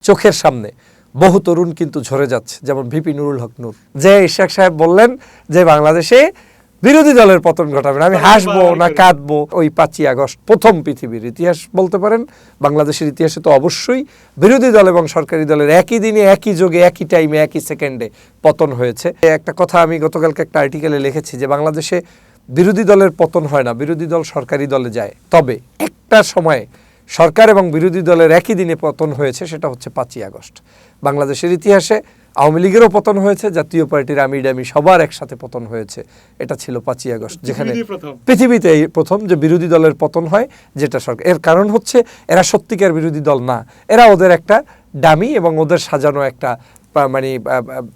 চোখের সামনে বহু তরুণ কিন্তু ঝরে যাচ্ছে, যেমন ভিপি নুরুল হক নূর, যে ইশাক সাহেব বললেন যে বাংলাদেশে বিরোধী দলের পতন ঘটাবেন, আমি হাসবো না কাঁদবো। ওই 5ই আগস্ট প্রথম পৃথিবীর ইতিহাস বলতে পারেন, বাংলাদেশের ইতিহাসে তো অবশ্যই বিরোধী দল এবং সরকারি দলের একই দিনে একই যোগে একই টাইমে একই সেকেন্ডে পতন হয়েছে। একটা কথা আমি গতকালকে একটা আর্টিকেলে লিখেছি যে বাংলাদেশে বিরোধী দলের পতন হয় না, বিরোধী দল সরকারি দলে যায়। তবে একটা সময়ে সরকার এবং বিরোধী দলের একই দিনে পতন হয়েছে, সেটা হচ্ছে 5ই আগস্ট। বাংলাদেশের ইতিহাসে আওয়ামী লীগেরও পতন হয়েছে, জাতীয় পার্টির আমির সবার একসাথে পতন হয়েছে, এটা ছিল 5ই আগস্ট, যেখানে পৃথিবীতে এই প্রথম যে বিরোধী দলের পতন হয়, যেটা সরকার। এর কারণ হচ্ছে এরা সত্যিকার বিরোধী দল না, এরা ওদের একটা ডামি এবং ওদের সাজানো একটা মানে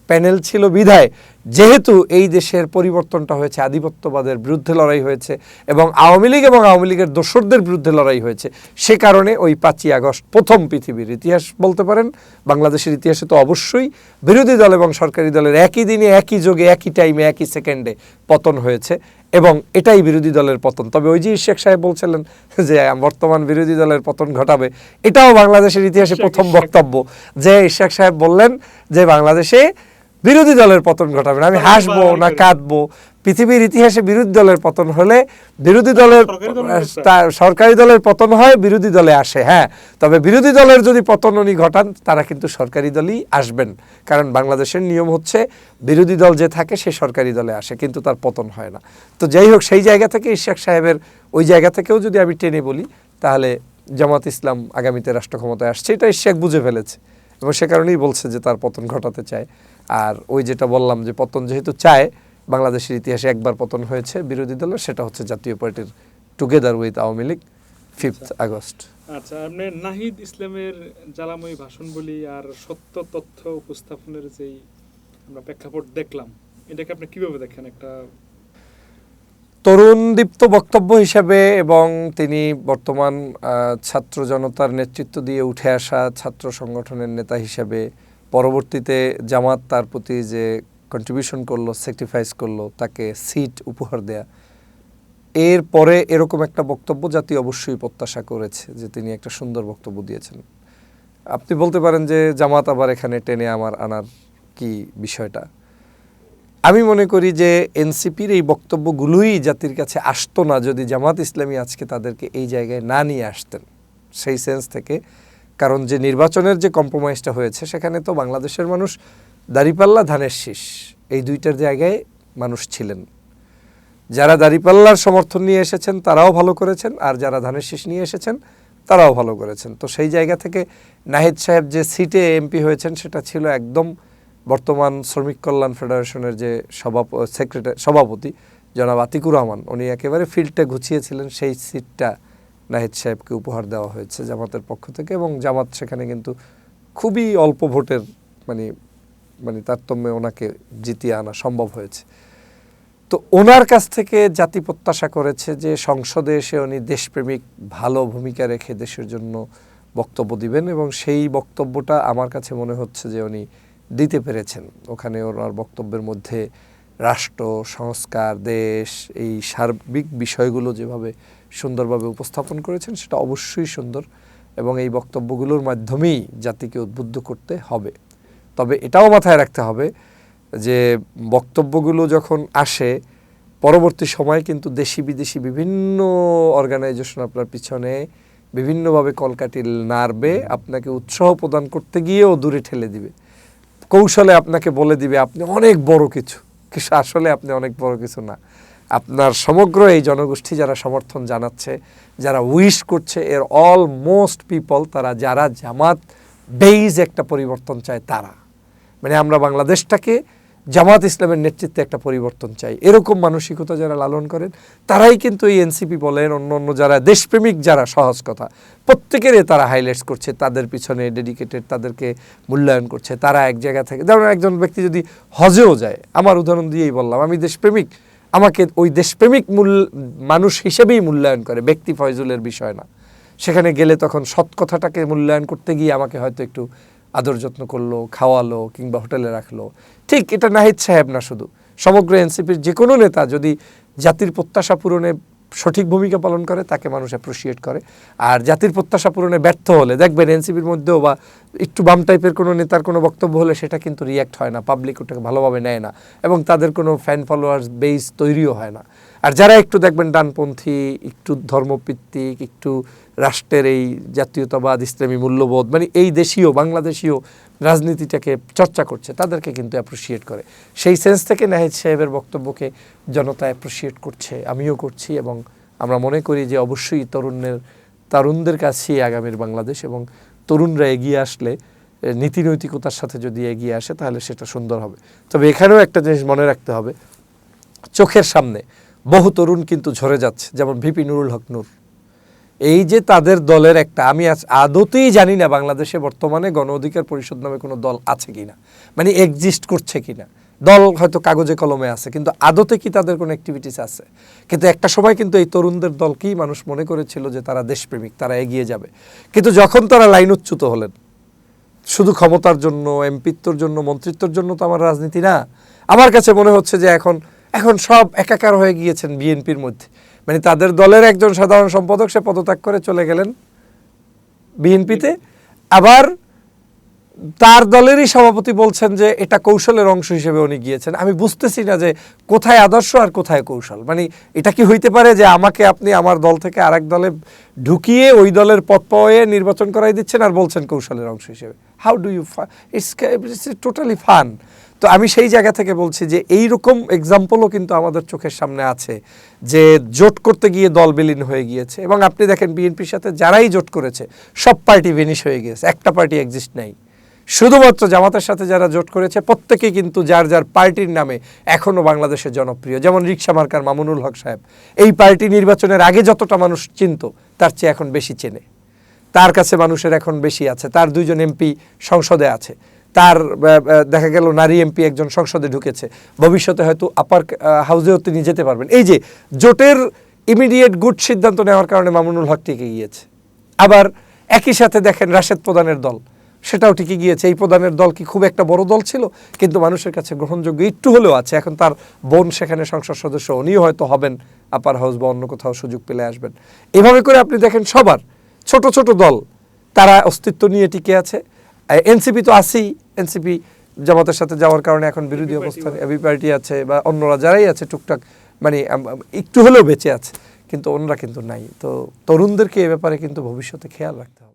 প্যানেল ছিল বিধায়, যেহেতু এই দেশের পরিবর্তনটা হয়েছে, আধিপত্যবাদের বিরুদ্ধে লড়াই হয়েছে এবং আওয়ামী লীগ এবং আওয়ামী লীগের দোসরদের বিরুদ্ধে লড়াই হয়েছে, সে কারণে ওই 5ই আগস্ট প্রথম পৃথিবীর ইতিহাস বলতে পারেন, বাংলাদেশের ইতিহাসে তো অবশ্যই বিরোধী দল এবং সরকারি দলের একই দিনে একই যোগে একই টাইমে একই সেকেন্ডে পতন হয়েছে এবং এটাই বিরোধী দলের পতন। তবে ওই যে ইশাক সাহেব বলছিলেন যে বর্তমান বিরোধী দলের পতন ঘটাবে, এটাও বাংলাদেশের ইতিহাসে প্রথম বক্তব্য, যে ইশাক সাহেব বললেন যে বাংলাদেশে বিরোধী দলের পতন ঘটাবেন, আমি হাসবো না কাঁদবো। পৃথিবীর ইতিহাসে বিরোধী দলের পতন হলে বিরোধী দলের সরকারি দলের পতন হয়, বিরোধী দলে আসে। হ্যাঁ, তবে বিরোধী দলের যদি পতন উনি ঘটান, তারা কিন্তু সরকারি দলই আসবেন, কারণ বাংলাদেশের নিয়ম হচ্ছে বিরোধী দল যে থাকে সে সরকারি দলে আসে, কিন্তু তার পতন হয় না। তো যাই হোক, সেই জায়গা থেকে ইশাক সাহেবের ওই জায়গা থেকেও যদি আমি টেনে বলি, তাহলে জামাত ইসলাম আগামীতে রাষ্ট্র ক্ষমতায় আসছে, এটা ইশাক বুঝে ফেলেছে এবং সে কারণেই বলছে যে তার পতন ঘটাতে চায়। আর ওই যেটা বললাম যে পতন যেহেতু চায়, বাংলাদেশের ইতিহাসে একবার পতন হয়েছে বিরোধী দলের, সেটা হচ্ছে জাতীয় পার্টির together with Awami League 5th August. আচ্ছা, আপনি নাহিদ ইসলামের জ্বালাময়ী ভাষণ বলি আর সত্য তথ্য উপস্থাপনের যেই আমরা প্রেক্ষাপট দেখলাম, এটাকে আপনি কিভাবে দেখেন? একটা তরুণ দীপ্ত বক্তব্য হিসাবে, এবং তিনি বর্তমান ছাত্র জনতার নেতৃত্ব দিয়ে উঠে আসা ছাত্র সংগঠনের নেতা হিসাবে, পরবর্তীতে জামাত তার প্রতি যে কন্ট্রিবিউশন করলো, স্যাক্রিফাইস করলো, তাকে সিট উপহার দেয়া, এর পরে এরকম একটা বক্তব্য জাতি অবশ্যই প্রত্যাশা করেছে যে তিনি একটা সুন্দর বক্তব্য দিয়েছেন। আপনি বলতে পারেন যে জামাত আবার এখানে টেনে আনার কি বিষয়টা? আমি মনে করি যে এনসিপির এই বক্তব্যগুলোই জাতির কাছে আসতো না যদি জামাত ইসলামী আজকে তাদেরকে এই জায়গায় না নিয়ে আসতেন, সেই সেন্স থেকে। কারণ যে নির্বাচনের যে কম্প্রোমাইজটা হয়েছে, সেখানে তো বাংলাদেশের মানুষ দাঁড়িপাল্লা ধানের শীষ এই দুইটার জায়গায় মানুষ ছিলেন। যারা দাঁড়িপাল্লার সমর্থন নিয়ে এসেছেন তারাও ভালো করেছেন, আর যারা ধানের শীষ নিয়ে এসেছেন তারাও ভালো করেছেন। তো সেই জায়গা থেকে নাহিদ সাহেব যে সিটে এমপি হয়েছেন, সেটা ছিল একদম বর্তমান শ্রমিক কল্যাণ ফেডারেশনের যে সভাপতি জনাব আতিকুর রহমান, উনি একেবারে ফিল্ডটা গুছিয়েছিলেন, সেই সিটটা নাহিদ সাহেবকে উপহার দেওয়া হয়েছে জামাতের পক্ষ থেকে। এবং জামাত সেখানে কিন্তু খুবই অল্প ভোটের মানে তারতম্যে ওনাকে জিতিয়ে আনা সম্ভব হয়েছে। তো ওনার কাছ থেকে জাতি প্রত্যাশা করেছে যে সংসদে এসে উনি দেশপ্রেমিক ভালো ভূমিকা রেখে দেশের জন্য বক্তব্য দিবেন, এবং সেই বক্তব্যটা আমার কাছে মনে হচ্ছে যে উনি দিতে পেরেছেন। ওখানে ওনার বক্তব্যের মধ্যে রাষ্ট্র, সংস্কার, দেশ, এই সার্বিক বিষয়গুলো যেভাবে সুন্দরভাবে উপস্থাপন করেছেন, সেটা অবশ্যই সুন্দর, এবং এই বক্তব্যগুলোর মাধ্যমেই জাতিকে উদ্বুদ্ধ করতে হবে। তবে এটাও মাথায় রাখতে হবে যে বক্তব্যগুলো যখন আসে, পরবর্তী সময়ে কিন্তু দেশি বিদেশি বিভিন্ন অর্গানাইজেশন আপনার পিছনে বিভিন্নভাবে কলকাঠি নাড়বে, আপনাকে উৎসাহ প্রদান করতে গিয়েও দূরে ঠেলে দিবে, কৌশলে আপনাকে বলে দিবে আপনি অনেক বড় কিছু, কিন্তু আসলে আপনি অনেক বড় কিছু না। আপনার সমগ্র এই জনগোষ্ঠী যারা সমর্থন জানাচ্ছে, যারা উইশ করছে, এর অলমোস্ট পিপল, তারা যারা জামাত বেইজ একটা পরিবর্তন চায়, তারা মানে আমরা বাংলাদেশটাকে জামাত ইসলামের নেতৃত্বে একটা পরিবর্তন চাই, এরকম মানসিকতা যারা লালন করেন, তারাই কিন্তু এই এনসিপি বলেন, অন্য যারা দেশপ্রেমিক, যারা সহজ কথা প্রত্যেকেরই তারা হাইলাইটস করছে, তাদের পিছনে ডেডিকেটেড, তাদেরকে মূল্যায়ন করছে। তারা এক জায়গা থেকে, যেমন একজন ব্যক্তি যদি হজেও যায়, আমার উদাহরণ দিয়েই বললাম, আমি দেশপ্রেমিক, আমাকে ওই দেশপ্রেমিক মানুষ হিসেবেই মূল্যায়ন করে, ব্যক্তি ফয়জুলের বিষয় না। সেখানে গেলে তখন সৎ কথাটাকে মূল্যায়ন করতে গিয়ে আমাকে হয়তো একটু আদর যত্ন করলো, খাওয়ালো, কিংবা হোটেলে রাখলো। ঠিক এটা নাহিদ সাহেব না, শুধু সমগ্র এনসিপির যে কোনো নেতা যদি জাতির প্রত্যাশা পূরণে সঠিক ভূমিকা পালন করে তাকে মানুষ অ্যাপ্রিসিয়েট করে। আর জাতির প্রত্যাশা পূরণে ব্যর্থ হলে দেখবেন এনসিপির মধ্যেও বা একটু বাম টাইপের কোনো নেতার কোনো বক্তব্য হলে সেটা কিন্তু রিয়্যাক্ট হয় না, পাবলিক ওটাকে ভালোভাবে নেয় না, এবং তাদের কোনো ফ্যান ফলোয়ার্স বেস তৈরিও হয় না। আর যারা একটু দেখবেন ডানপন্থী, একটু ধর্মভিত্তিক, একটু রাষ্ট্রের এই জাতীয়তাবাদ, ইসলামী মূল্যবোধ, মানে এই দেশীয় বাংলাদেশীয় রাজনীতিটাকে চর্চা করছে, তাদেরকে কিন্তু অ্যাপ্রিসিয়েট করে। সেই সেন্স থেকে নাহিদ সাহেবের বক্তব্যকে জনতা অ্যাপ্রিসিয়েট করছে, আমিও করছি, এবং আমরা মনে করি যে অবশ্যই তরুণদের কাছেই আগামীর বাংলাদেশ, এবং তরুণরা এগিয়ে আসলে নীতি নৈতিকতার সাথে যদি এগিয়ে আসে তাহলে সেটা সুন্দর হবে। তবে এখানেও একটা জিনিস মনে রাখতে হবে, চোখের সামনে বহু তরুণ কিন্তু ঝরে যাচ্ছে, যেমন ভিপি নুরুল হক নূর। এই যে তাদের দলের একটা, আমি আদতেই জানি না বাংলাদেশে বর্তমানে গণ অধিকার পরিষদ নামে কোনো দল আছে কিনা, মানে এক্সিস্ট করছে কিনা। দল হয়তো কাগজে কলমে আছে, কিন্তু আদতে কি তাদের কোনো অ্যাক্টিভিটিস আছে? কিন্তু একটা সময় কিন্তু এই তরুণদের দলকেই মানুষ মনে করেছিল যে তারা দেশপ্রেমিক, তারা এগিয়ে যাবে। কিন্তু যখন তারা লাইনচ্যুত হলেন, শুধু ক্ষমতার জন্য, এমপিত্বর জন্য, মন্ত্রিত্বর জন্য তো আমার রাজনীতি না, আমার কাছে মনে হচ্ছে যে এখন সব একাকার হয়ে গিয়েছেন বিএনপির মধ্যে। মানে তাদের দলের একজন সাধারণ সম্পাদক সে পদত্যাগ করে চলে গেলেন বিএনপিতে, আবার তার দলেরই সভাপতি বলছেন যে এটা কৌশলের অংশ হিসেবে উনি গিয়েছেন। আমি বুঝতেছি না যে কোথায় আদর্শ আর কোথায় কৌশল। মানে এটা কি হইতে পারে যে আমাকে আপনি আমার দল থেকে আরেক দলে ঢুকিয়ে ওই দলের পদ পাওয়ে নির্বাচন করাই দিচ্ছেন আর বলছেন কৌশলের অংশ হিসেবে? How do you, it's totally fun. তো আমি সেই জায়গা থেকে বলছি যে এই রকম এক্সাম্পলও কিন্তু আমাদের চোখের সামনে আছে, যে জোট করতে গিয়ে দল বিলীন হয়ে গিয়েছে। এবং আপনি দেখেন বিএনপির সাথে যারাই জোট করেছে সব পার্টি ভেনিশ হয়ে গিয়েছে, একটা পার্টি এক্সিস্ট নাই। শুধুমাত্র জামাতের সাথে যারা জোট করেছে প্রত্যেকেই কিন্তু যার যার পার্টির নামে এখনও বাংলাদেশে জনপ্রিয়। যেমন রিকশা মার্কার মামুনুল হক সাহেব, এই পার্টি নির্বাচনের আগে যতটা মানুষ চিনত তার চেয়ে এখন বেশি চেনে, তার কাছে মানুষের এখন বেশি আছে। তার 2 জন এমপি সংসদে আছে, তার দেখা গেল নারী এমপি একজন সংসদে ঢুকেছে, ভবিষ্যতে হয়তো আপার হাউসেও তিনি যেতে পারবেন। এই যে জোটের ইমিডিয়েট গুড সিদ্ধান্ত নেওয়ার কারণে মামুনুল হক টিকে গিয়েছে। আবার একই সাথে দেখেন রাশেদ প্রধানের দল, সেটাও টিকে গিয়েছে। এই প্রধানের দল কি খুব একটা বড় দল ছিল, কিন্তু মানুষের কাছে গ্রহণযোগ্য একটু হলেও আছে। এখন তার বোন সেখানে সংসদ সদস্য, উনিও হয়তো হবেন আপার হাউস বা অন্য কোথাও সুযোগ পেলে আসবেন। এভাবে করে আপনি দেখেন সবার ছোট ছোট দল তারা অস্তিত্ব নিয়ে টিকে আছে। এনসিপি তো আছেই, এনসিপি জামাতের সাথে যাওয়ার কারণে এখন বিরোধী অবস্থান, এবি পার্টি আছে বা অন্যরা যারাই আছে টুকটাক, মানে একটু হলেও বেঁচে আছে, কিন্তু অন্যরা কিন্তু নাই। তো তরুণদেরকে এ ব্যাপারে কিন্তু ভবিষ্যতে খেয়াল রাখতে হবে।